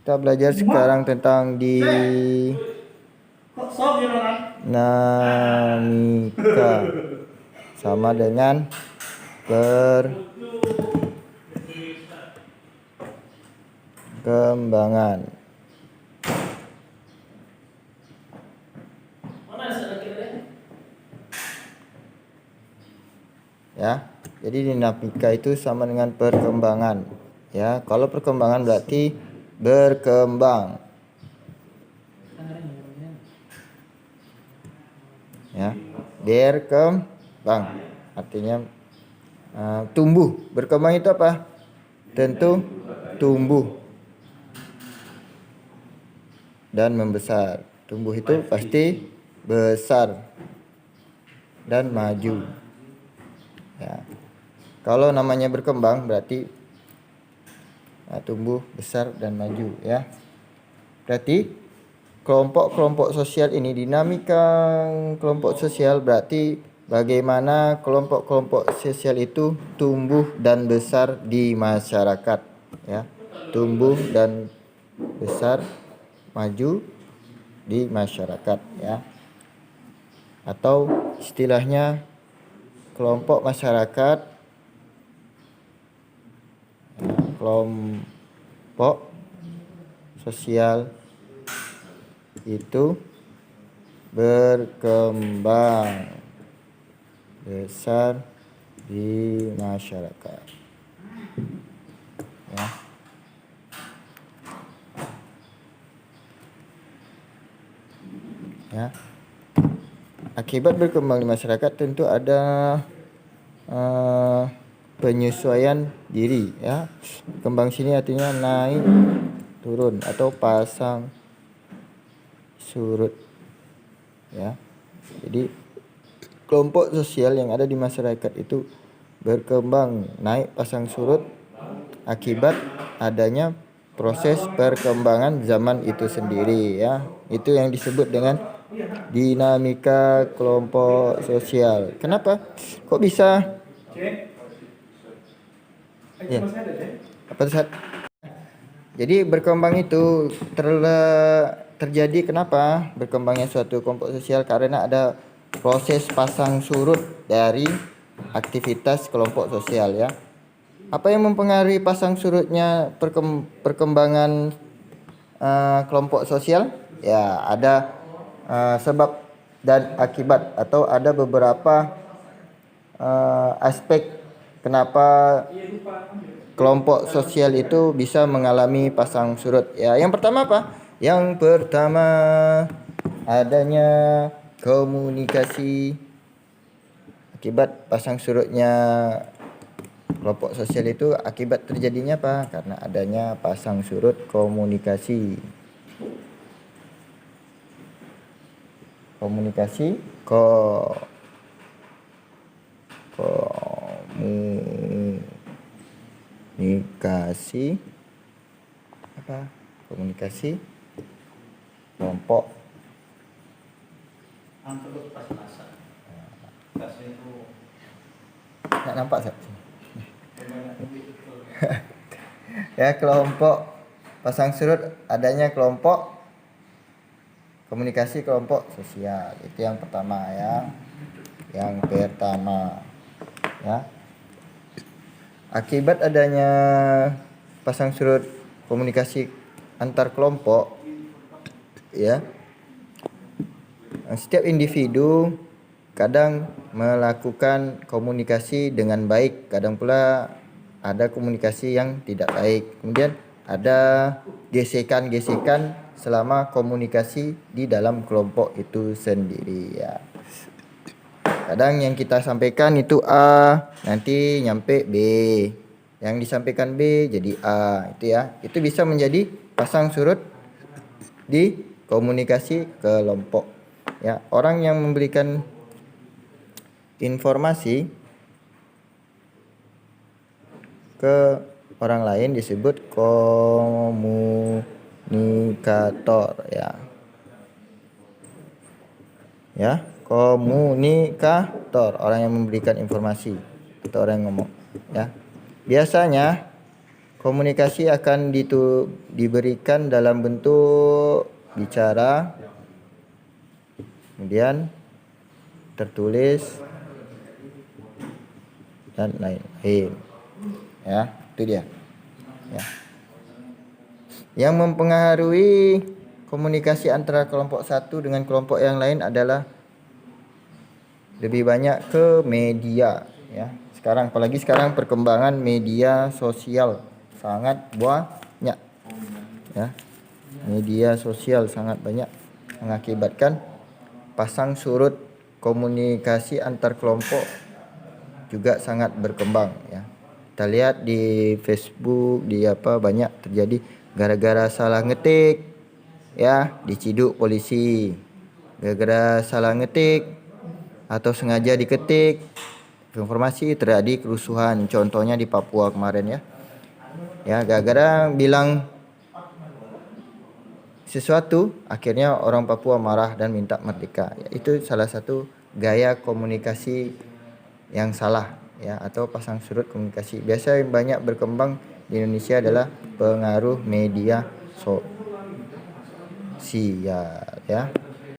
Kita belajar sekarang tentang dinamika sama dengan perkembangan. Ya, jadi dinamika itu sama dengan perkembangan. Ya, kalau perkembangan berarti berkembang. Ya, berkembang artinya tumbuh. Berkembang itu apa? Tentu tumbuh dan membesar. Tumbuh itu pasti besar dan maju. Ya. Kalau namanya berkembang berarti tumbuh, besar dan maju, ya. Berarti kelompok-kelompok sosial ini, dinamika kelompok sosial berarti bagaimana kelompok-kelompok sosial itu tumbuh dan besar di masyarakat, ya. Tumbuh dan besar, maju di masyarakat, ya. Atau istilahnya kelompok masyarakat, ya, kelompok sosial itu berkembang besar di masyarakat, ya. Ya. Akibat berkembang di masyarakat tentu ada penyesuaian diri, ya. Kembang sini artinya naik, turun atau pasang surut, ya. Jadi kelompok sosial yang ada di masyarakat itu berkembang, naik, pasang surut akibat adanya proses perkembangan zaman itu sendiri, ya. Itu yang disebut dengan dinamika kelompok sosial. Kenapa? Kok bisa? Ya. Apa Ustaz? Jadi berkembang itu terjadi kenapa berkembangnya suatu kelompok sosial? Karena ada proses pasang surut dari aktivitas kelompok sosial, ya. Apa yang mempengaruhi pasang surutnya perkembangan kelompok sosial? Ya, ada sebab dan akibat atau ada beberapa aspek kenapa kelompok sosial itu bisa mengalami pasang surut. Ya, yang pertama apa? Yang pertama adanya komunikasi. Akibat pasang surutnya kelompok sosial itu akibat terjadinya apa? Karena adanya pasang surut komunikasi. Komunikasi apa? Komunikasi kelompok. Nggak nampak Sat? Ya, kelompok pasang surut adanya kelompok komunikasi kelompok sosial. Itu yang pertama, ya. Yang pertama, ya. Akibat adanya pasang surut komunikasi antar kelompok, ya. Setiap individu kadang melakukan komunikasi dengan baik, kadang pula ada komunikasi yang tidak baik. Kemudian ada gesekan-gesekan selama komunikasi di dalam kelompok itu sendiri, ya. Kadang yang kita sampaikan itu A, nanti nyampe B. Yang disampaikan B jadi A, itu, ya. Itu bisa menjadi pasang surut di komunikasi kelompok, ya. Orang yang memberikan informasi ke orang lain disebut komunikator, ya. Ya, komunikator, orang yang memberikan informasi atau orang yang ngomong, ya. Biasanya komunikasi akan diberikan dalam bentuk bicara, kemudian tertulis dan lain-lain. Ya, itu dia. Ya. Yang mempengaruhi komunikasi antara kelompok satu dengan kelompok yang lain adalah lebih banyak ke media, ya. Apalagi sekarang perkembangan media sosial sangat banyak, ya. Media sosial sangat banyak mengakibatkan pasang surut komunikasi antar kelompok juga sangat berkembang, ya. Kita lihat di Facebook, banyak terjadi gara-gara salah ngetik, ya, diciduk polisi. Gara-gara salah ngetik atau sengaja diketik informasi terjadi kerusuhan, contohnya di Papua kemarin, ya. Ya, gara-gara bilang sesuatu akhirnya orang Papua marah dan minta merdeka. Ya, itu salah satu gaya komunikasi yang salah, ya, atau pasang surut komunikasi. Biasa yang banyak berkembang di Indonesia adalah pengaruh media sosial, ya.